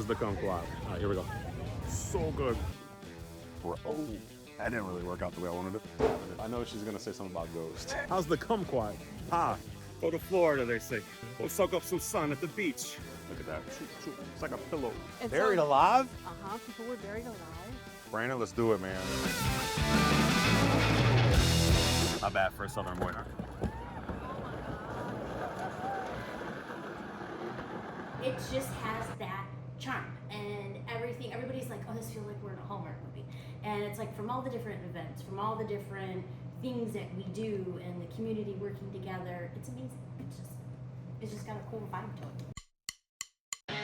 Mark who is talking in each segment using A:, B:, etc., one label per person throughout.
A: the kumquat. All right, here we go. So good. Bro, that didn't really work out the way I wanted it. I know she's gonna say something about ghost. How's the kumquat? Go to Florida, they say. Go soak up some sun at the beach. Look at that. It's like a pillow.
B: And
A: Buried alive?
B: People were buried alive.
A: Brandon, let's do it, man. Not bad for a southern boy, huh?
C: It just has that charm and everything. Everybody's like, oh, this feels like we're in a Hallmark movie. And it's like from all the different events, from all the different things that we do and the community working together, it's amazing. It's just got a cool vibe to it.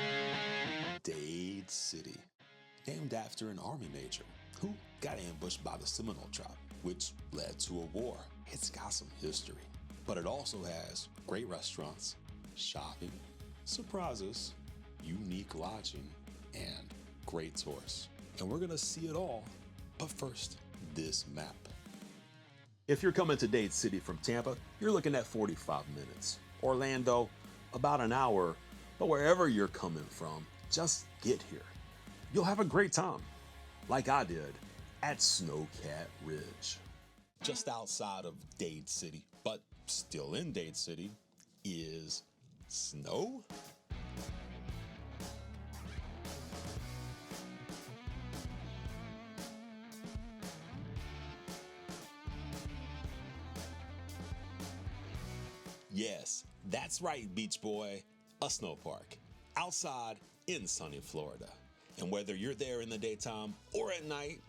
D: Dade City, named after an army major who got ambushed by the Seminole tribe, which led to a war. It's got some history, but it also has great restaurants, shopping, surprises, unique lodging, and great tours. And we're gonna see it all, but first, this map. If you're coming to Dade City from Tampa, you're looking at 45 minutes. Orlando, about an hour, but wherever you're coming from, just get here. You'll have a great time, like I did, at Snowcat Ridge. Just outside of Dade City, but still in Dade City, is snow? Yes, that's right, Beach Boy, a snow park, outside in sunny Florida. And whether you're there in the daytime or at night,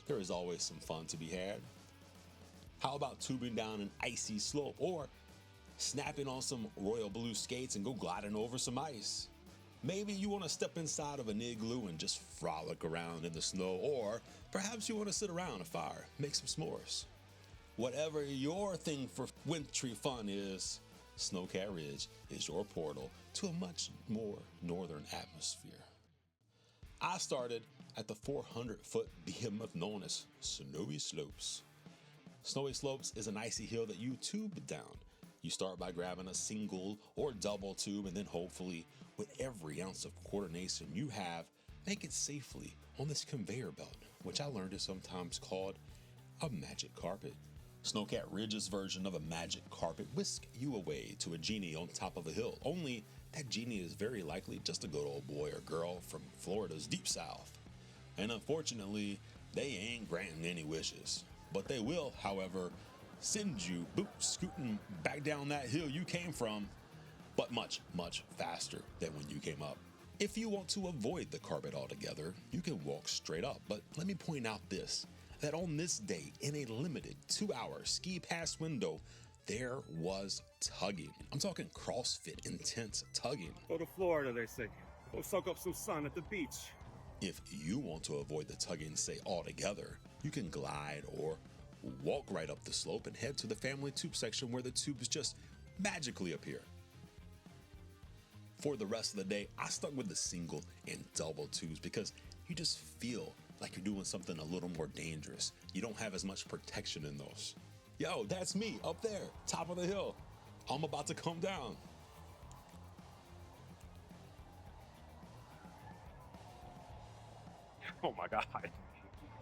D: there is always some fun to be had. How about tubing down an icy slope or snapping on some royal blue skates and go gliding over some ice? Maybe you want to step inside of an igloo and just frolic around in the snow, or perhaps you want to sit around a fire, make some s'mores. Whatever your thing for wintry fun is, Snowcat Ridge is your portal to a much more northern atmosphere. I started at the 400-foot behemoth known as Snowy Slopes. Snowy Slopes is an icy hill that you tube down. You start by grabbing a single or double tube, and then hopefully, with every ounce of coordination you have, make it safely on this conveyor belt, which I learned is sometimes called a magic carpet. Snowcat Ridge's version of a magic carpet whisk you away to a genie on top of a hill, only that genie is very likely just a good old boy or girl from Florida's deep south. And unfortunately, they ain't granting any wishes. But they will, however, send you scooting back down that hill you came from, but much, much faster than when you came up. If you want to avoid the carpet altogether, you can walk straight up. But let me point out this, that on this day, in a limited 2-hour ski pass window, there was tugging. I'm talking CrossFit intense tugging.
A: Go to Florida, they say. Go soak up some sun at the beach.
D: If you want to avoid the tugging, say, altogether, you can glide or walk right up the slope and head to the family tube section where the tubes just magically appear. For the rest of the day, I stuck with the single and double tubes because you just feel like you're doing something a little more dangerous. You don't have as much protection in those. Yo, that's me up there, top of the hill. I'm about to come down.
A: Oh my God.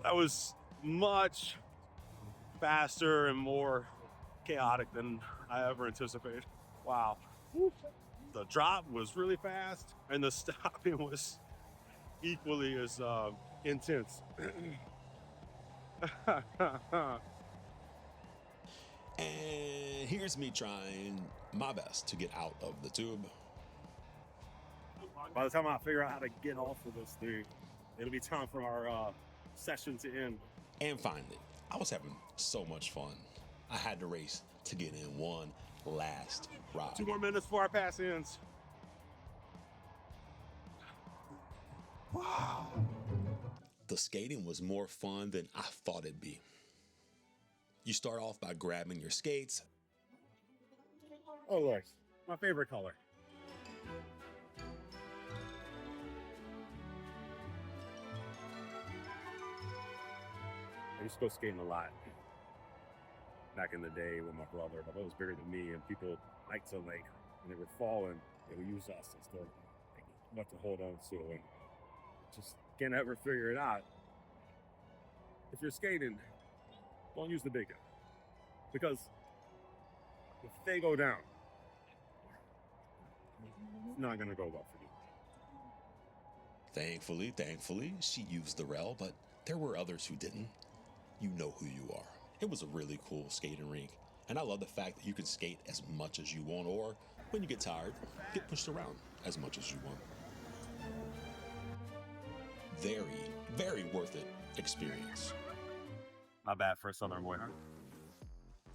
A: That was much faster and more chaotic than I ever anticipated. Wow. Woo. The drop was really fast and the stopping was equally as intense.
D: And here's me trying my best to get out of the tube.
A: By the time I figure out how to get off of this thing, it'll be time for our session to end.
D: And finally, I was having so much fun. I had to race to get in one last ride.
A: 2 more minutes before our pass ends. Wow.
D: The skating was more fun than I thought it'd be. You start off by grabbing your skates.
A: Oh, look, my favorite color. I used to go skating a lot back in the day with my brother. My brother was bigger than me, and people liked to, like, when they were falling, they would use us as the, like, what to hold on to. And just can't ever figure it out. If you're skating, don't use the big guy. Because if they go down, it's not going to go well for you.
D: Thankfully, she used the rail, but there were others who didn't. You know who you are. It was a really cool skating rink, and I love the fact that you can skate as much as you want, or when you get tired, get pushed around as much as you want. Very worth it experience.
A: Not bad for a Southern boy, huh?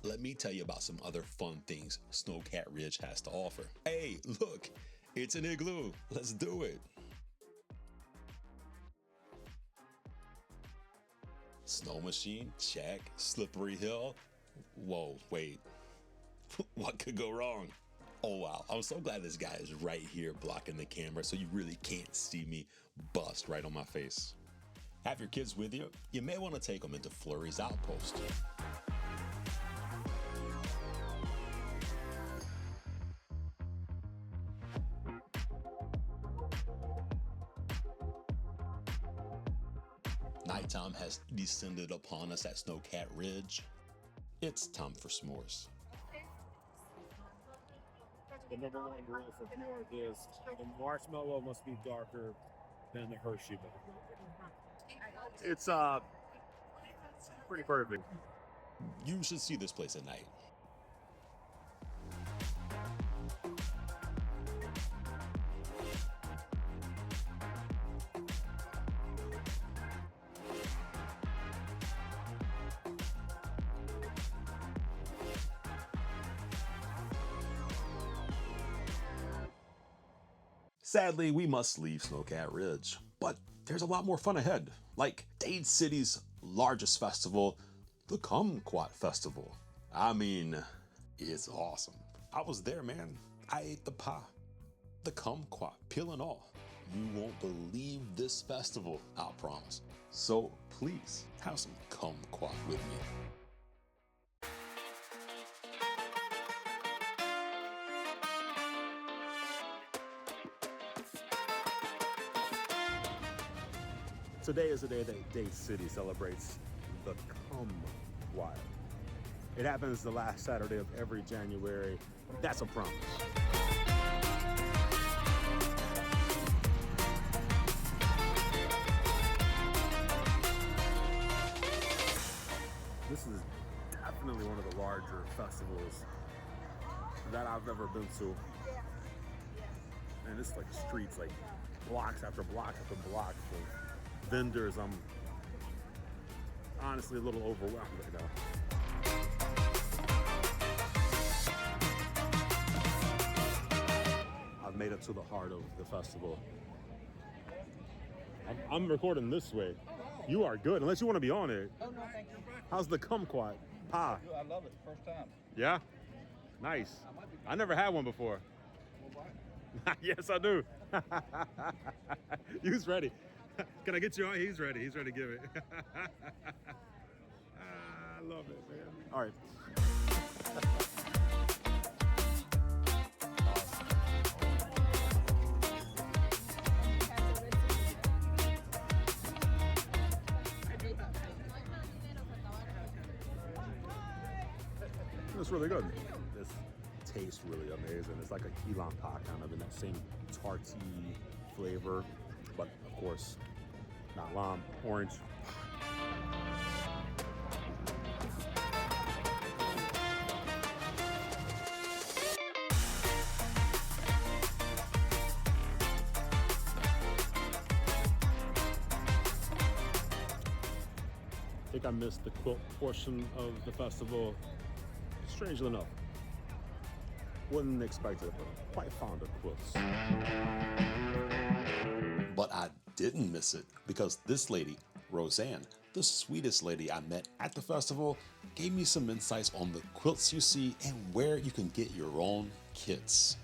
D: Let me tell you about some other fun things Snowcat Ridge has to offer. Hey, look, it's an igloo. Let's do it. Snow machine, check. Slippery hill. Whoa, wait. What could go wrong? Oh wow, I'm so glad this guy is right here blocking the camera so you really can't see me bust right on my face. Have your kids with you? You may want to take them into Flurry's Outpost. Nighttime has descended upon us at Snowcat Ridge. It's time for s'mores.
A: The number one rule for s'mores is the marshmallow must be darker than the Hershey bar. It's pretty perfect.
D: You should see this place at night. Sadly, we must leave Snowcat Ridge, but there's a lot more fun ahead, like Dade City's largest festival, the Kumquat Festival. I mean, it's awesome. I was there, man. I ate the pie, the kumquat, peel and all. You won't believe this festival, I promise. So please have some kumquat with me.
A: Today is the day that Dade City celebrates the Kumquat. It happens the last Saturday of every January. That's a promise. This is definitely one of the larger festivals that I've ever been to. And it's like streets, like blocks after block after block of vendors. I'm honestly a little overwhelmed right now. I've made it to the heart of the festival. I'm recording this way. You are good, unless you want to be on it.
E: Oh, no, thank you.
A: How's the kumquat pie?
E: I love it. First time.
A: Yeah? Nice. I never had one before. Yes, I do. He's ready. Can I get you on? He's ready. He's ready to give it. I love it, man. All right. It's really good. This tastes really amazing. It's like a key lime pie kind of in that same tarty flavor, but of course, not lime, orange. I think I missed the quilt portion of the festival. Strangely enough, wouldn't expect it, but I'm quite fond of quilts.
D: But I didn't miss it because this lady, Roseanne, the sweetest lady I met at the festival, gave me some insights on the quilts you see and where you can get your own kits.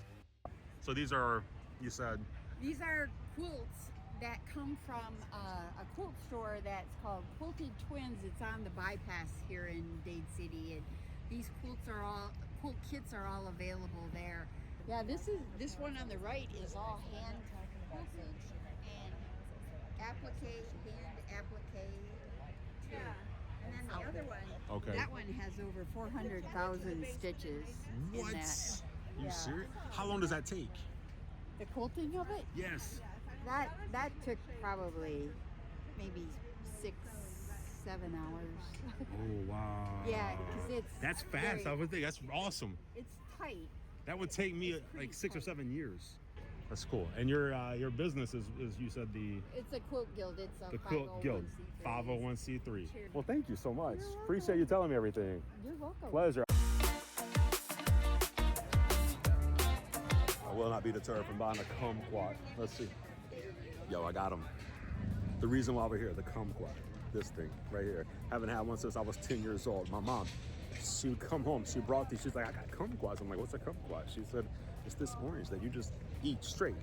A: So these are, you said?
B: These are quilts that come from a quilt store that's called Quilted Twins. It's on the bypass here in Dade City. And these quilt kits are all available there. Yeah, this one on the right is all hand quilted, and applique too. And then the other one,
A: Okay.
B: that one has over 400,000 stitches in
A: What?
B: that.
A: You
B: Yeah.
A: serious? How long does that take?
B: The quilting of it,
A: Yes.
B: that took probably maybe 6-7 hours.
A: Oh wow.
B: Yeah, because
A: That's fast. I would think that's awesome.
B: it's tight.
A: That would take me like 6 or 7 years. That's cool. And your business is you said
B: It's a quilt guild. It's a
A: the Quilt Guild,
B: 501c3.
A: 501c3.
B: Cheers.
A: Well, thank you so much.
B: You're welcome.
A: Appreciate you telling me everything.
B: You're welcome.
A: Pleasure. I will not be deterred from buying a kumquat. Let's see. Yo, I got them. The reason why we're here, the kumquat. This thing right here. Haven't had one since I was 10 years old. My mom, she would come home. She brought these. She's like, I got kumquats. I'm like, what's a kumquat? She said, it's this orange that you just eat straight.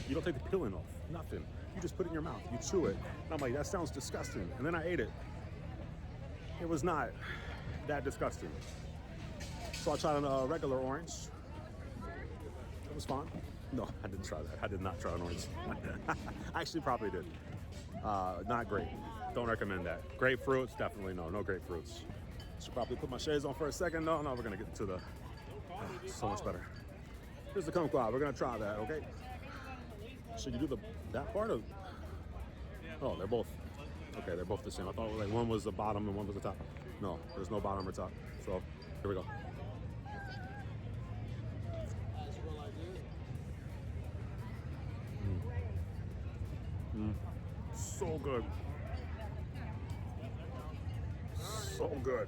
A: You don't take the peeling off. Nothing. You just put it in your mouth. You chew it. And I'm like, that sounds disgusting. And then I ate it. It was not that disgusting. So I tried a regular orange. It was fun. No, I didn't try that. I did not try an orange. I actually probably did. Not great. Don't recommend that. Grapefruits, definitely no. No grapefruits. Should probably put my shades on for a second. No, we're gonna get to the so much better. Here's the kumquat. We're gonna try that, okay? Should you do that part of? Oh, they're both. Okay, they're both the same. I thought like one was the bottom and one was the top. No, there's no bottom or top. So here we go. So good. So good.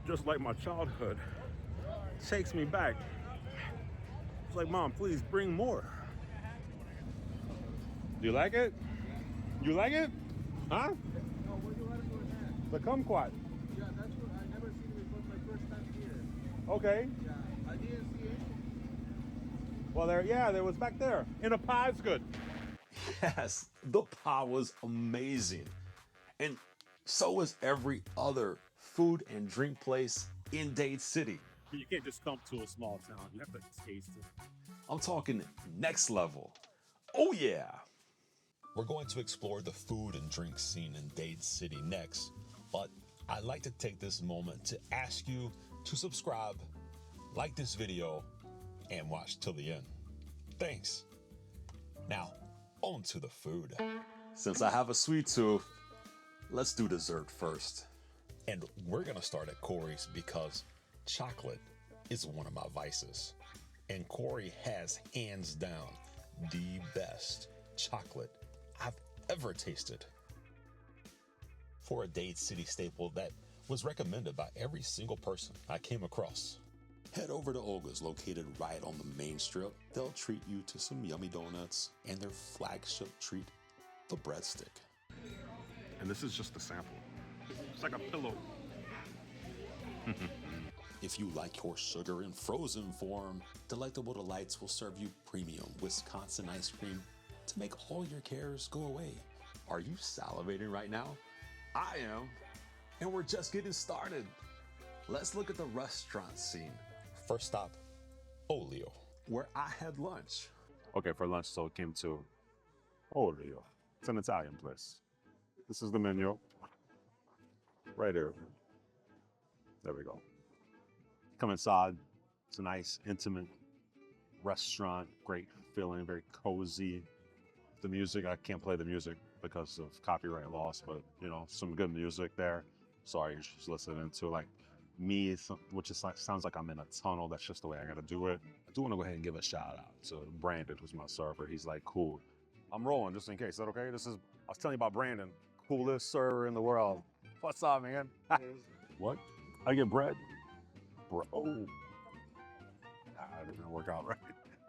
A: Just like my childhood. Takes me back. It's like, Mom, please bring more. Do you like it? You like it? Huh?
E: No, where you want to go with that?
A: The kumquat.
E: Yeah, that's what I never seen it before. My first time here.
A: Okay.
E: Yeah, I didn't see it.
A: Well, there was back there. In a pie, it's good.
D: Yes, the pie was amazing. And so was every other food and drink place in Dade City.
A: You can't just come to a small town. You have to taste it.
D: I'm talking next level. Oh yeah. We're going to explore the food and drink scene in Dade City next, but I'd like to take this moment to ask you to subscribe, like this video, and watch till the end. Thanks. Now, on to the food. Since I have a sweet tooth, let's do dessert first. And we're gonna start at Corry's because chocolate is one of my vices. And Corry has hands down the best chocolate I've ever tasted. For a Dade City staple that was recommended by every single person I came across. Head over to Olga's, located right on the main strip. They'll treat you to some yummy donuts and their flagship treat, the breadstick.
A: And this is just a sample. It's like a pillow.
D: If you like your sugar in frozen form, Delectable Delights will serve you premium Wisconsin ice cream to make all your cares go away. Are you salivating right now? I am. And we're just getting started. Let's look at the restaurant scene. First stop, Olio, where I had lunch.
A: Okay, for lunch, so it came to Olio. It's an Italian place. This is the menu. Right here. There we go. Come inside. It's a nice, intimate restaurant. Great feeling, very cozy. The music, I can't play the music because of copyright laws, but you know, some good music there. Sorry, you're just listening to like me, which is like, sounds like I'm in a tunnel. That's just the way I gotta do it. I do want to go ahead and give a shout out to Brandon, who's my server. He's like, cool. I'm rolling just in case. Is that okay? I was telling you about Brandon, coolest server in the world. What's up, man? What? I get bread? Bro. That didn't work out right.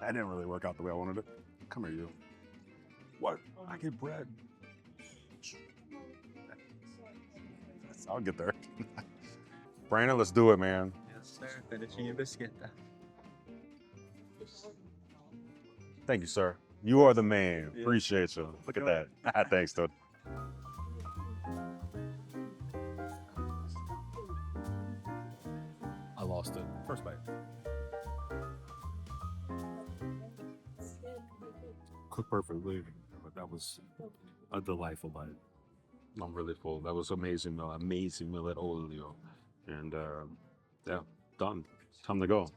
A: That didn't really work out the way I wanted it. Come here, you. What? I get bread. I'll get there. Brandon, let's do it, man.
F: Yes, sir. Finishing your biscuit.
A: Thank you, sir. You are the man.
F: Yeah.
A: Appreciate you. Look at that. Thanks, dude. I lost it. First bite. cook perfectly, but that was a delightful bite. I'm really full. That was amazing meal. Amazing meal at Olio. And yeah, done. Time to go.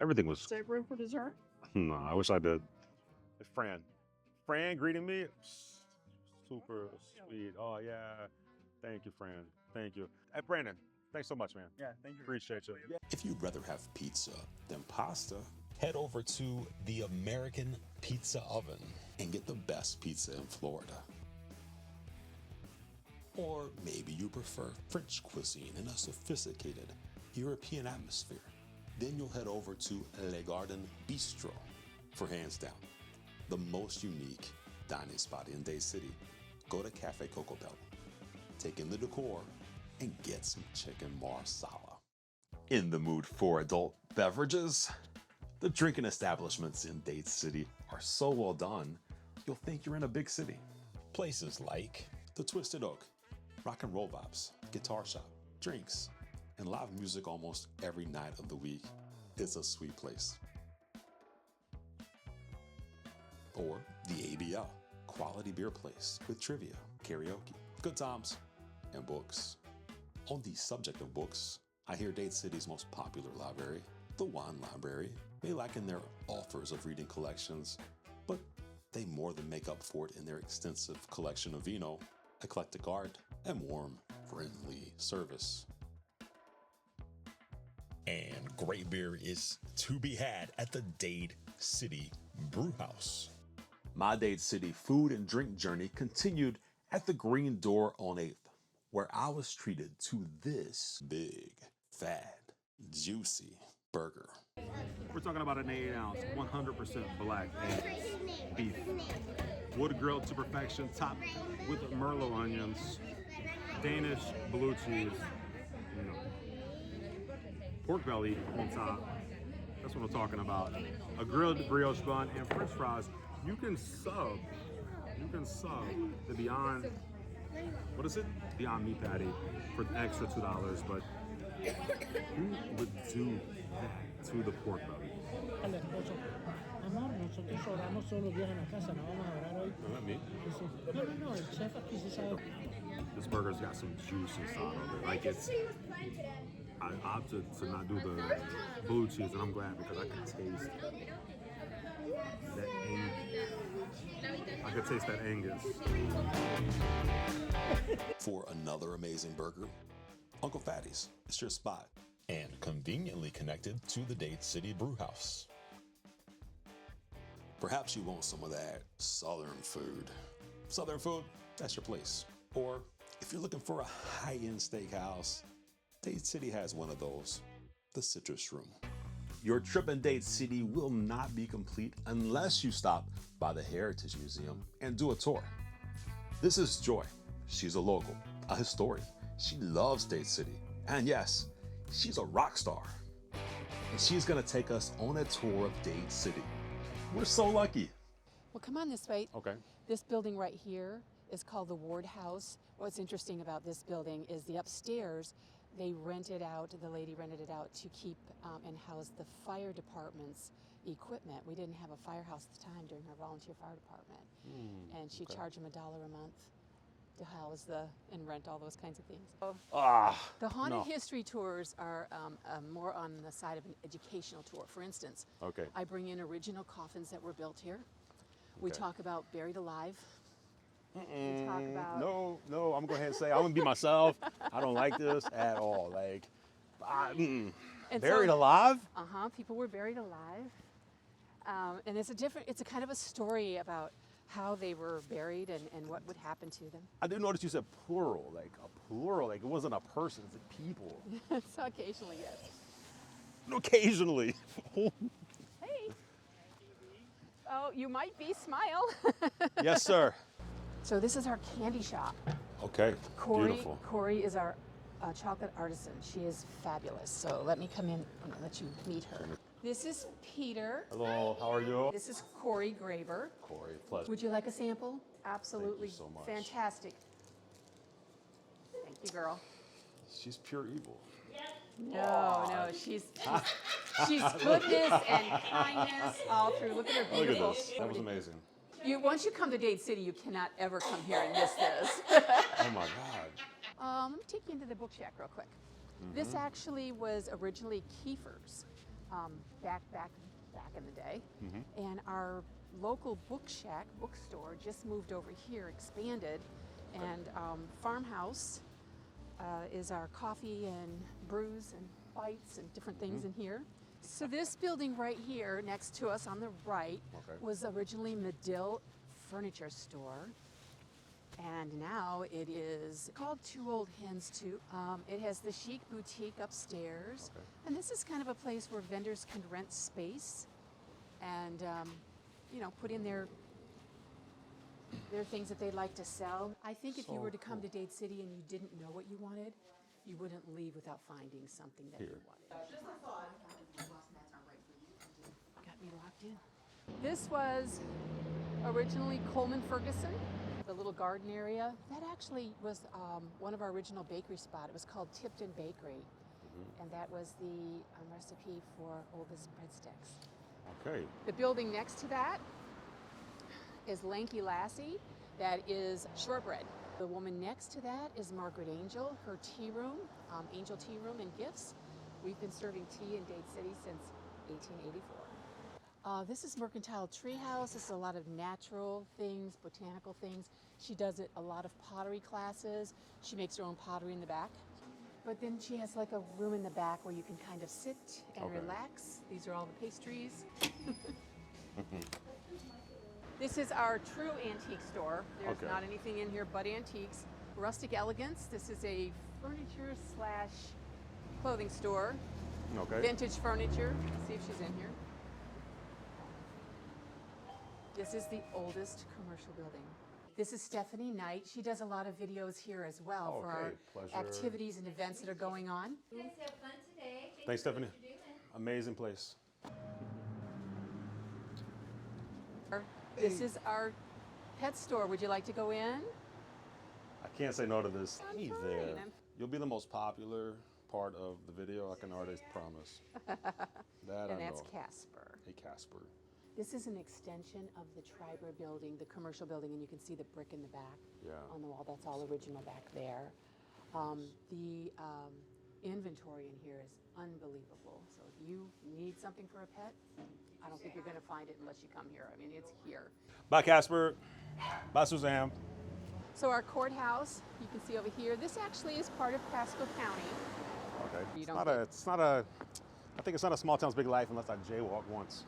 A: Everything was.
B: Save room for dessert?
A: No, I wish I did. Fran greeting me. Super sweet. Oh yeah. Thank you, Fran. Thank you. Hey, Brandon. Thanks so much, man.
F: Yeah, thank you.
A: Appreciate you. Yeah.
D: If you'd rather have pizza than pasta, head over to the American Pizza Oven and get the best pizza in Florida. Or maybe you prefer French cuisine in a sophisticated European atmosphere. Then you'll head over to Le Garden Bistro for hands down the most unique dining spot in Dade City. Go to Cafe Coco Bello, take in the decor, and get some chicken marsala. In the mood for adult beverages? The drinking establishments in Dade City are so well done, you'll think you're in a big city. Places like the Twisted Oak, rock and roll vibes, guitar shop, drinks, and live music almost every night of the week. It's a sweet place. Or the ABL, quality beer place with trivia, karaoke, good times, and books. On the subject of books, I hear Dade City's most popular library, the Wine Library, may lack in their offers of reading collections, but they more than make up for it in their extensive collection of vino, eclectic art, and warm, friendly service. And great beer is to be had at the Dade City Brewhouse. My Dade City food and drink journey continued at the Green Door on 8th, where I was treated to this big, fat, juicy burger.
A: We're talking about an 8-ounce, 100% black Angus beef, wood grilled to perfection, topped with Merlot onions, Danish blue cheese, pork belly on top. That's what I'm talking about. A grilled brioche bun and French fries. You can sub the Beyond, what is it? Beyond Meat Patty for the extra $2, but who would do that to the pork belly?
G: Al esposo, amor, nosotros oramos todos los días en la casa, no vamos a orar hoy.
A: Not me.
G: No, el chef aquí sí sabe.
A: This burger's got some juice inside of it. Like I opted to not do the blue cheese, and I'm glad because I could taste that Angus.
D: For another amazing burger, Uncle Fatty's, it's your spot. And conveniently connected to the Dade City Brewhouse. Perhaps you want some of that Southern food. Southern food, that's your place. Or if you're looking for a high-end steakhouse, Dade City has one of those, the Citrus Room. Your trip in Dade City will not be complete unless you stop by the Heritage Museum and do a tour. This is Joy. She's a local, a historian. She loves Dade City. And yes, she's a rock star. And she's gonna take us on a tour of Dade City. We're so lucky.
H: Well, come on this way.
A: Okay.
H: This building right here is called the Ward House. What's interesting about this building is the upstairs, the lady rented it out to keep and house the fire department's equipment. We didn't have a firehouse at the time during our volunteer fire department. And she charged them $1 a month to house and rent all those kinds of things. The haunted history tours are more on the side of an educational tour. For instance, I bring in original coffins that were built here. We talk about buried alive. We talk about
A: No, I'm going to go ahead and say I'm going to be myself. I don't like this at all. Like, buried alive?
H: People were buried alive. And it's a kind of a story about how they were buried and what would happen to them.
A: I did notice you said plural, like it wasn't a person, it's like people.
H: So occasionally, yes.
A: Occasionally.
H: Hey. Oh, you might be, smile.
A: Yes, sir.
H: So this is our candy shop.
A: Okay,
H: Beautiful. Corry is our chocolate artisan. She is fabulous. So let me come in and let you meet her. This is Peter.
A: Hello, how are you?
H: This is Corry Graver.
A: Corry, pleasure.
H: Would you like a sample? Absolutely.
A: Thank you so much.
H: Fantastic. Thank you, girl.
A: She's pure evil.
H: No, she's goodness and kindness all through. Look at her beautiful.
A: Look at this. That was amazing.
H: Once you come to Dade City, you cannot ever come here and miss this.
A: Oh my God.
H: Let me take you into the book shack real quick. This actually was originally Kiefer's back in the day, and our local bookstore just moved over here, expanded, and Farmhouse is our coffee and brews and bites and different things in here. So this building right here next to us on the right was originally Medill Furniture Store. And now it is called Two Old Hens Too. It has the chic boutique upstairs. And this is kind of a place where vendors can rent space and, you know, put in their things that they'd like to sell. I think if you were to come to Dade City and you didn't know what you wanted, you wouldn't leave without finding something that you wanted. Just a thought. Got me locked in. This was originally Coleman Ferguson, the little garden area. That actually was one of our original bakery spot. It was called Tipton Bakery, and that was the recipe for Olga's breadsticks.
A: Okay.
H: The building next to that is Lanky Lassie. That is shortbread. The woman next to that is Margaret Angel, her tea room, Angel Tea Room and Gifts. We've been serving tea in Dade City since 1884. This is Mercantile Treehouse. This is a lot of natural things, botanical things. She does a lot of pottery classes. She makes her own pottery in the back. But then she has like a room in the back where you can kind of sit and relax. These are all the pastries. This is our true antique store. There's not anything in here but antiques. Rustic Elegance. This is a furniture / clothing store. Vintage furniture. Let's see if she's in here. This is the oldest commercial building. This is Stephanie Knight. She does a lot of videos here as well for our activities and events that are going on.
B: You guys have fun today.
A: Thanks, Stephanie. Amazing place.
H: This is our pet store. Would you like to go in?
A: I can't say no to this.
H: Hey
A: there. You'll be the most popular part of the video, I can already promise. That
H: And
A: I
H: that's
A: know.
H: Casper.
A: Hey, Casper.
H: This is an extension of the Triber building, the commercial building, and you can see the brick in the back on the wall. That's all original back there. The inventory in here is unbelievable. So if you need something for a pet, I don't think you're going to find it unless you come here. I mean, it's here.
A: Bye, Casper. Bye, Suzanne.
H: So our courthouse, you can see over here, this actually is part of Pasco County.
A: Okay.
H: You
A: It's
H: don't
A: not a, it's not a, I think it's not a small town's big life unless I jaywalk once.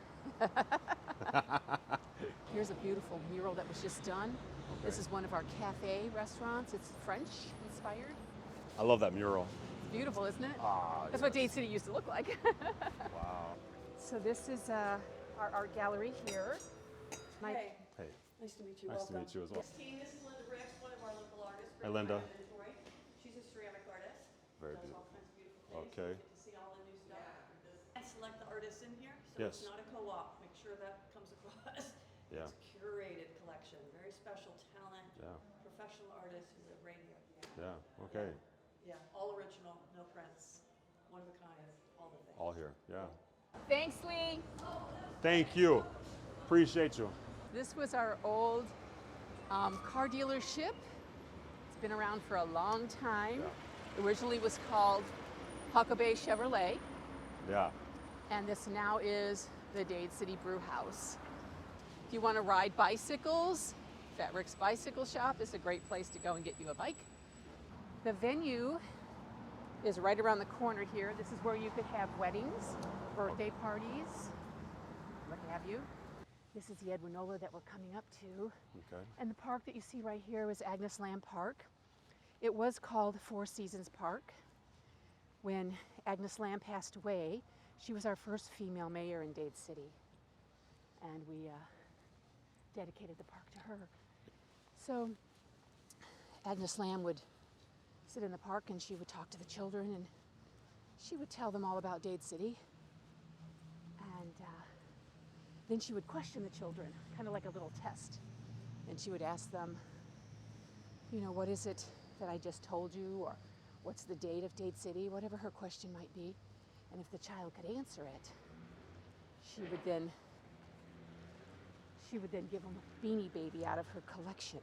H: Here's a beautiful mural that was just done. This is one of our cafe restaurants. It's French inspired.
A: I love that mural.
H: It's beautiful, isn't it?
A: Ah,
H: That's what Dade City used to look like.
A: Wow.
H: So this is our art gallery here.
I: Hey.
A: Hey.
I: Nice to meet you.
A: Nice to
I: Welcome.
A: meet you as well.
I: Christine, this is Linda Ricks, one of our local artists.
A: Hey, Linda.
I: She's a ceramic artist.
A: Very
I: Does
A: beautiful.
I: all kinds of beautiful things.
A: Okay.
I: You get to see all the new stuff. And select the artists in here, so
A: Yes.
I: it's not a co-op. Make sure that comes across.
A: Yeah.
I: It's a curated collection, very special talent,
A: Yeah.
I: professional artists who live right here.
A: Yeah. Okay.
I: Yeah, all original, no prints, one of a kind, all the things.
A: All here. Yeah.
H: Thanks, Lee.
A: Thank you. Appreciate you.
H: This was our old car dealership. It's been around for a long time. Originally was called Huckabee Chevrolet,
A: Yeah.
H: and this now is the Dade City Brew House. If you want to ride bicycles, Fat Rick's Bicycle Shop is a great place to go and get you a bike. The venue is right around the corner here. This is where you could have weddings, birthday parties, what have you. This is the Edwinola that we're coming up to.
A: Okay.
H: And the park that you see right here is Agnes Lamb Park. It was called Four Seasons Park. When Agnes Lamb passed away, she was our first female mayor in Dade City. And we dedicated the park to her. So Agnes Lamb would sit in the park and she would talk to the children and she would tell them all about Dade City. And then she would question the children, kind of like a little test. And she would ask them, you know, what is it that I just told you? Or what's the date of Dade City? Whatever her question might be. And if the child could answer it, she would then she would then give him a Beanie Baby out of her collection.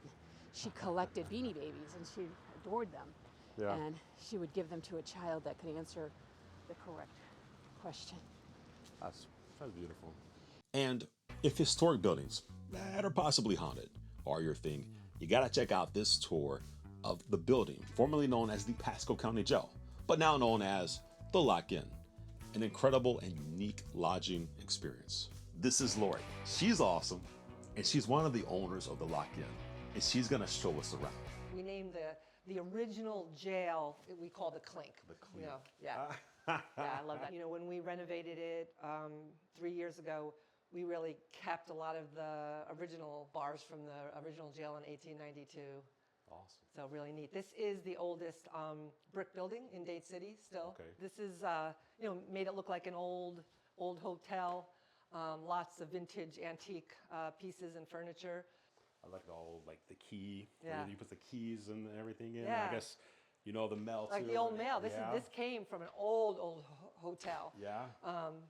H: She collected Beanie Babies and she adored them.
A: Yeah.
H: And she would give them to a child that could answer the correct question.
A: That's beautiful.
D: And if historic buildings that are possibly haunted are your thing, you gotta check out this tour of the building formerly known as the Pasco County Jail, but now known as the Lock-In. An incredible and unique lodging experience. This is Lori. She's awesome, and she's one of the owners of the Lock-In, and she's gonna show us around.
I: We named the original jail, we call the Clink.
A: The Clink.
I: You know, yeah. Yeah, I love that. You know, when we renovated it 3 years ago, we really kept a lot of the original bars from the original jail in 1892.
A: Awesome.
I: So really neat. This is the oldest brick building in Dade City still.
A: Okay.
I: This is, you know, made it look like an old hotel. Lots of vintage antique pieces and furniture.
A: I like like the key.
I: Yeah.
A: Where you put the keys and everything in.
I: Yeah.
A: I guess, you know, the mail
I: Like
A: too.
I: the old mail. This
A: Yeah.
I: is this came from an old hotel.
A: Yeah.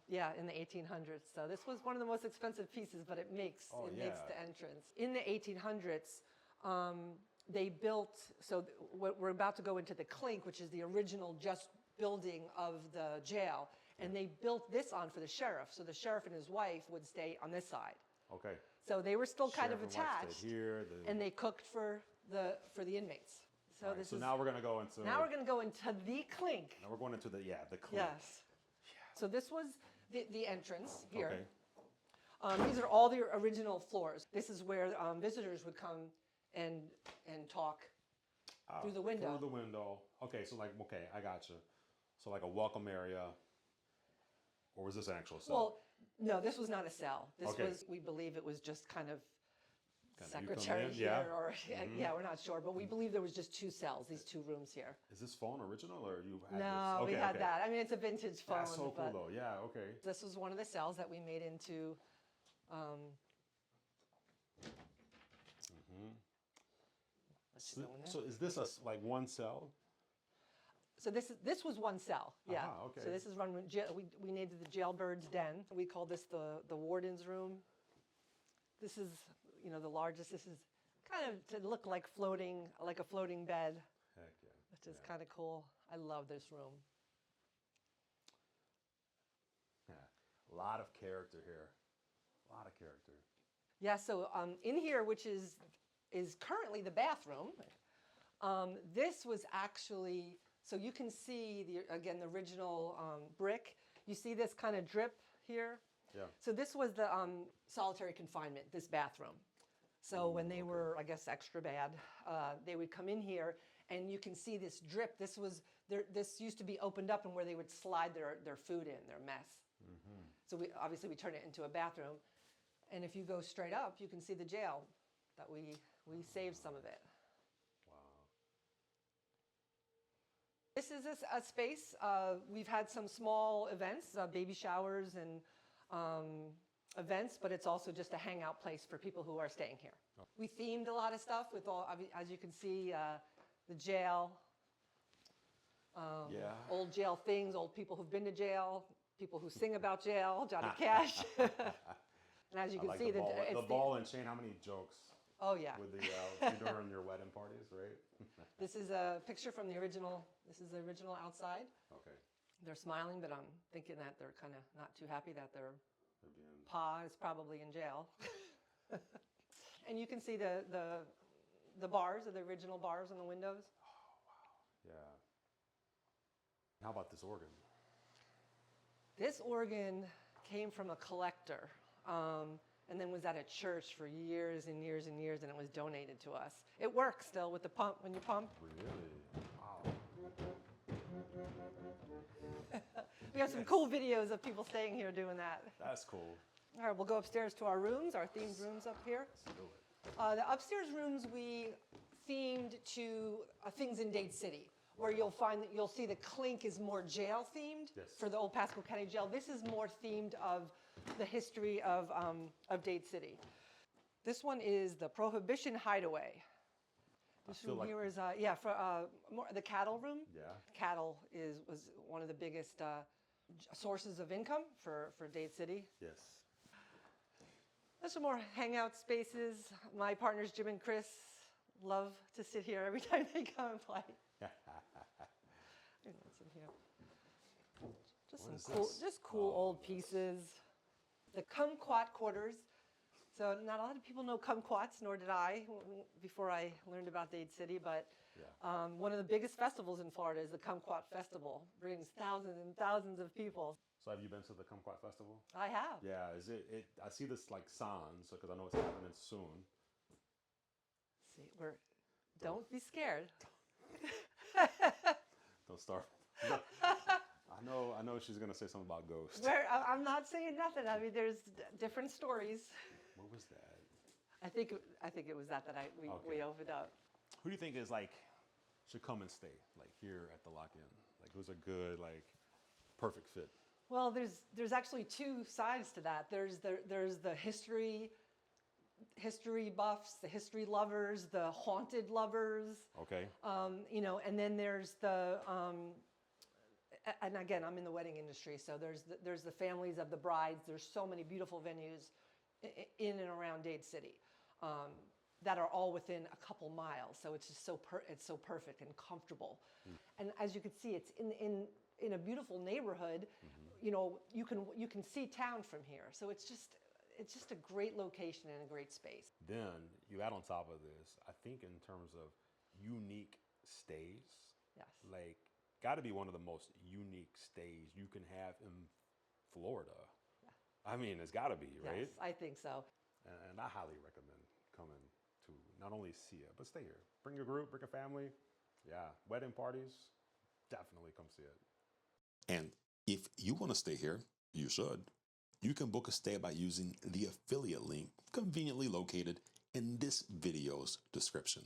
I: Yeah, in the 1800s. So this was one of the most expensive pieces, but it makes makes the entrance. In the 1800s, they built. So we're about to go into the Clink, which is the original just building of the jail, and they built this on for the sheriff. So the sheriff and his wife would stay on this side.
A: Okay.
I: So they were still kind of
A: Sheriff and wife
I: attached,
A: stayed here.
I: and they cooked for the inmates. So
A: Right,
I: this
A: so
I: is
A: now we're gonna go into.
I: now we're going to go into the Clink.
A: Now we're going into the Clink.
I: Yes. So this was the entrance here.
A: Okay.
I: These are all the original floors. This is where visitors would come and talk through the window.
A: Through the window. Okay, so I got you. So like a welcome area, or was this an actual cell?
I: Well, no, this was not a cell. This
A: Okay.
I: was, we believe it was just kind of
A: Kinda you come
I: secretary
A: in,
I: here,
A: yeah.
I: or yeah, we're not sure, but we believe there was just two cells, these two rooms here.
A: Is this phone original or you had
I: No,
A: this?
I: we had that. I mean, it's a vintage phone.
A: That's so cool
I: but
A: though. Yeah. Okay.
I: this was one of the cells that we made into. Let's just go in there.
A: So is this like one cell?
I: So this was one cell, yeah.
A: Ah, okay.
I: So this is run. We named it the Jailbird's Den. We call this the warden's room. This is, you know, the largest. This is kind of to look like a floating bed,
A: Heck yeah.
I: which is kind of cool. I love this room.
A: Yeah. A lot of character here. A lot of character.
I: Yeah. So in here, which is currently the bathroom. This was actually. So you can see the original brick. You see this kind of drip here.
A: Yeah.
I: So this was the solitary confinement, this bathroom. So when they were, I guess, extra bad, they would come in here, and you can see this drip. This used to be opened up, and where they would slide their food in, their mess. Mm-hmm. So obviously we turned it into a bathroom, and if you go straight up, you can see the jail that we saved some of it. This is a space. We've had some small events, baby showers and events, but it's also just a hangout place for people who are staying here. Oh. We themed a lot of stuff with all, as you can see, the jail, old jail things, old people who've been to jail, people who sing about jail, Johnny Cash. And as you can see,
A: the ball and chain. How many jokes?
I: Oh yeah.
A: With during your wedding parties, right?
I: This is a picture from the original. This is the original outside.
A: Okay.
I: They're smiling, but I'm thinking that they're kind of not too happy that their pa is probably in jail. And you can see the bars, the original bars on the windows.
A: Oh wow. Yeah. How about this organ?
I: This organ came from a collector. And then was at a church for years and years and years, and it was donated to us. It works still with the pump, when you pump.
A: Really? Wow.
I: We have some cool videos of people staying here doing that.
A: That's cool.
I: All right, we'll go upstairs to our rooms, our themed rooms up here.
A: Let's do it.
I: The upstairs rooms we themed to things in Dade City, where you'll see the Clink is more jail themed for the old Pasco County Jail. This is more themed of the history of Dade City. This one is the Prohibition Hideaway. This room here is for the cattle room.
A: Yeah.
I: Cattle was one of the biggest sources of income for Dade City.
A: Yes.
I: There's some more hangout spaces. My partners, Jim and Chris, love to sit here every time they come and play. What's in here? Just cool old pieces. The Kumquat quarters. So not a lot of people know Kumquats, nor did I before I learned about Dade City, but one of the biggest festivals in Florida is the Kumquat Festival. Brings thousands and thousands of people.
J: So have you been to the Kumquat Festival?
I: I have.
J: Yeah, is it I see this like signs, because I know it's happening soon.
I: See, don't be scared.
J: Don't start. I know she's gonna say something about ghosts.
I: I'm not saying nothing. I mean, there's different stories.
J: What was that?
I: I think it was that we opened up.
J: Who do you think is like should come and stay like here at the lock-in? Like who's a good like perfect fit?
I: Well, there's actually two sides to that. There's the history buffs, the history lovers, the haunted lovers.
J: Okay.
I: And then there's the and again, I'm in the wedding industry, so there's the families of the brides. There's so many beautiful venues in and around Dade City that are all within a couple miles. So it's just it's so perfect and comfortable. And as you can see, it's in a beautiful neighborhood. You know, you can see town from here. So it's just a great location and a great space.
J: Then you add on top of this, I think in terms of unique stays,
I: Yes.
J: like got to be one of the most unique stays you can have in Florida. Yeah. I mean, it's got to be, right?
I: Yes, I think so.
J: And I highly recommend coming to not only see it, but stay here. Bring your group, bring a family. Yeah, wedding parties, definitely come see it.
D: And if you want to stay here, you should. You can book a stay by using the affiliate link conveniently located in this video's description.